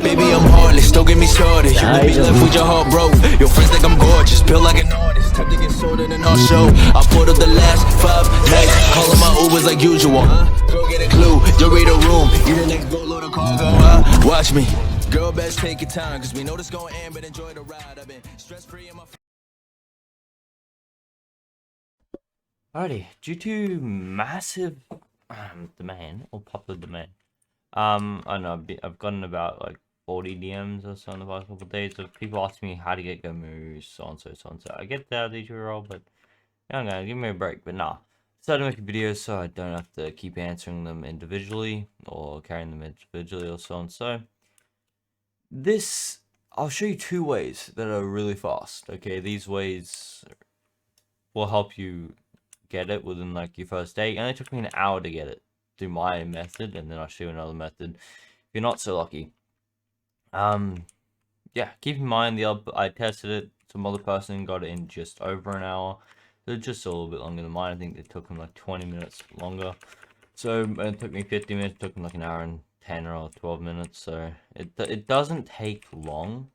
Baby, I'm heartless, don't get me started. You could be left with your heart broke. Your friends think I'm gorgeous, built like an artist. Time to get sold in an art show. I put up the last 5 nights, calling my Ubers like usual. Girl, get a clue, you read a room. You the next boatload of cargo, watch me. Girl, best take your time, cause we know this gon' end, but enjoy the ride. I've been stress-free in my... Alrighty, due to massive demand or popular demand, I know I've gotten about like 40 DMs or so in the past couple of days of people asking me how to get Gomu, so and so, so and so. I get that these role, but I'm gonna give me a break. But nah, decided to make a video so I don't have to keep answering them individually or carrying them individually or so and so. This I'll show you 2 ways that are really fast. Okay, these ways will help you get it within like your first day. It only took me an hour to get it through my method, and then I'll show you another method if you're not so lucky. Yeah, keep in mind I tested it, some other person got it in just over an hour. So just a little bit longer than mine. I think it took them like 20 minutes longer. So it took me 50 minutes, it took them like an hour and 10 or 12 minutes. So it doesn't take long.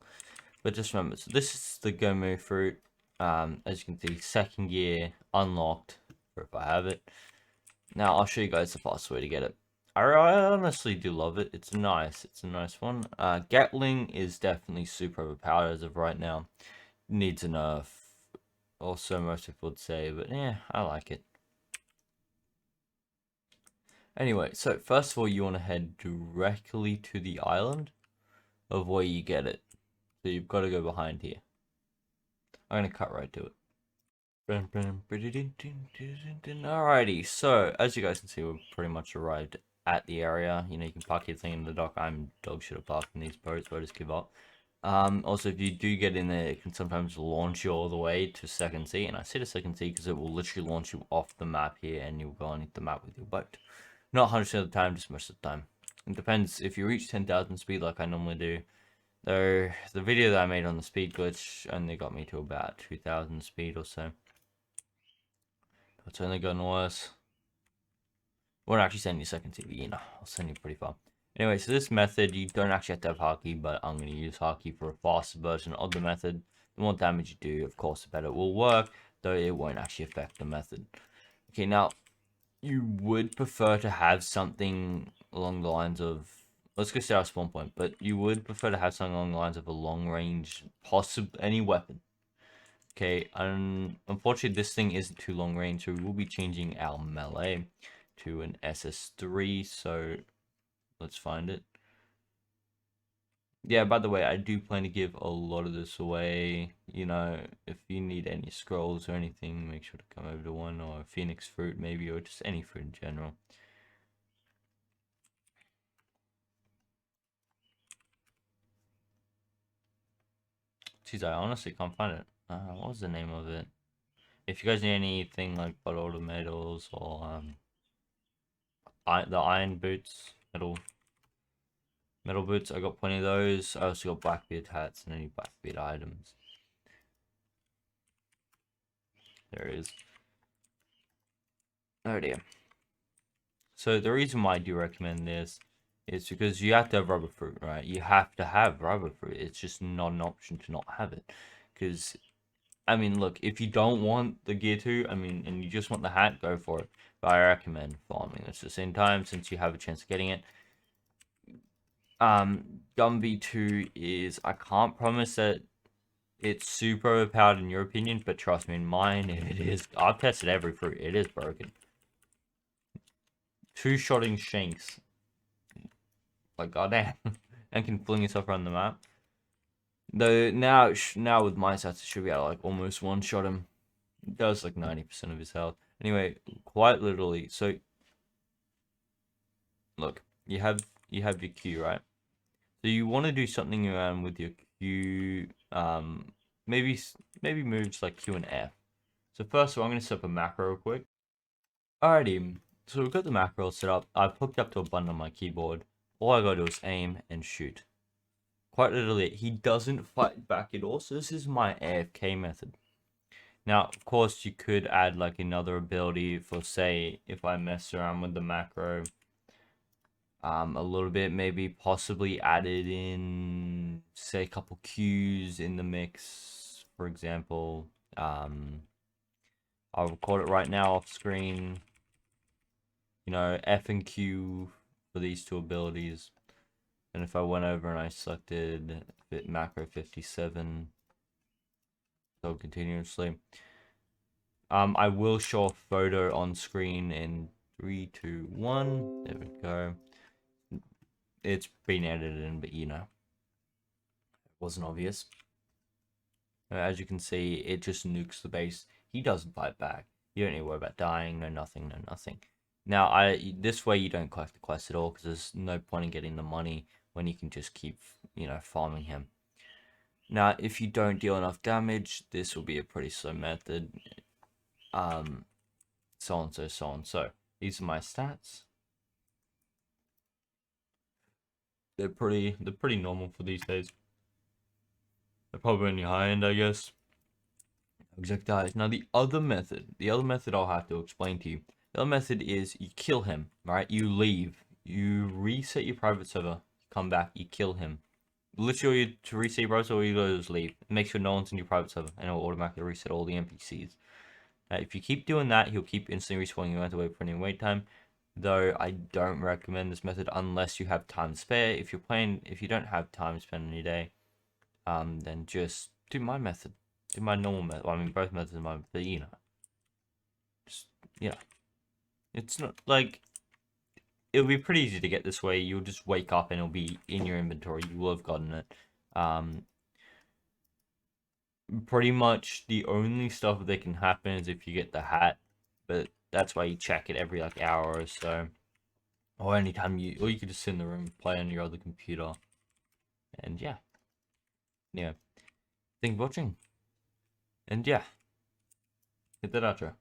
But just remember, so this is the Gomu fruit. As you can see, 2nd gear unlocked, or if I have it. Now I'll show you guys the fast way to get it. I honestly do love it. It's a nice one. Gatling is definitely super overpowered as of right now. Needs a nerf, or so most people would say, but yeah, I like it. Anyway, so first of all, you want to head directly to the island of where you get it. So you've got to go behind here. I'm going to cut right to it. Alrighty, so as you guys can see, we've pretty much arrived at the area. You know, you can park your thing in the dock. I'm dog shit at parking these boats, but I just give up. Also, if you do get in there, it can sometimes launch you all the way to 2nd sea, and I say to 2nd sea because it will literally launch you off the map here, and you'll go underneath the map with your boat. Not 100% of the time, just most of the time. It depends if you reach 10,000 speed like I normally do. Though the video that I made on the speed glitch only got me to about 2,000 speed or so. It's only gotten worse. Won't actually send you 2nd sea, but you know, I'll send you pretty far. Anyway, so this method, you don't actually have to have Haki, but I'm going to use Haki for a faster version of the method. The more damage you do, of course, the better it will work, though it won't actually affect the method. Okay, now, you would prefer to have something along the lines of, let's go set our spawn point, but you would prefer to have something along the lines of a long range, any weapon. Okay, unfortunately this thing isn't too long range, so we will be changing our melee to an SS3, so let's find it. Yeah, by the way, I do plan to give a lot of this away. You know, if you need any scrolls or anything, make sure to come over to one, or Phoenix fruit maybe, or just any fruit in general. Jeez, I honestly can't find it. What was the name of it? If you guys need anything like bottle medals or the iron boots, metal boots, I got plenty of those. I also got Blackbeard hats and any Blackbeard items. There it is. Oh dear. So the reason why I do recommend this is because you have to have rubber fruit, right? You have to have rubber fruit. It's just not an option to not have it. Because, I mean, look, if you don't want the gear 2, I mean, and you just want the hat, go for it. But I recommend farming this at the same time, since you have a chance of getting it. Gumby 2 is, I can't promise that it's super overpowered in your opinion, but trust me, in mine, it is. I've tested every fruit. It is broken. 2-shotting Shanks. Like, goddamn. And can fling yourself around the map. Though, now with my stats, it should be able to, like, almost one-shot him. It does, like, 90% of his health. Anyway, quite literally, so... Look, you have your Q, right? So you want to do something around with your Q, maybe moves like Q and F. So first of all, I'm going to set up a macro real quick. Alrighty, so we've got the macro set up. I've hooked up to a button on my keyboard. All I got to do is aim and shoot. Quite literally, he doesn't fight back at all, so this is my AFK method. Now, of course, you could add like another ability for, say, if I mess around with the macro, A little bit, maybe possibly added in, say, a couple Qs in the mix, for example. I'll record it right now off screen. You know, F and Q for these two abilities. And if I went over and I selected bit macro 57, so continuously. I will show a photo on screen in 3, 2, 1. There we go. It's been edited in, but you know, it wasn't obvious. As you can see, it just nukes the base. He doesn't fight back. You don't need to worry about dying. No nothing. No nothing. Now, this way you don't collect the quest at all, because there's no point in getting the money when you can just keep, you know, farming him. Now, if you don't deal enough damage, this will be a pretty slow method. So on, so on. So these are my stats. They're pretty normal for these days. They're probably only high end, I guess. Exact. Now the other method I'll have to explain to you. The other method is you kill him, right? You leave, you reset your private server, come back, you kill him. Literally, to reset your private server, you just leave. Make sure no one's in your private server, and it'll automatically reset all the NPCs. Now, if you keep doing that, he'll keep instantly respawning. You won't have to wait for any wait time. Though I don't recommend this method unless you have time to spare. If you don't have time to spend on your day, then just do my method. Do my normal method. Well, I mean, both methods are mine, but you know. Just, you know. It's not like, it'll be pretty easy to get this way. You'll just wake up and it'll be in your inventory. You will have gotten it. Pretty much the only stuff that can happen is if you get the hat, but that's why you check it every like hour or so, or anytime or you could just sit in the room, play on your other computer, and yeah. Thanks for watching, and yeah, hit that outro.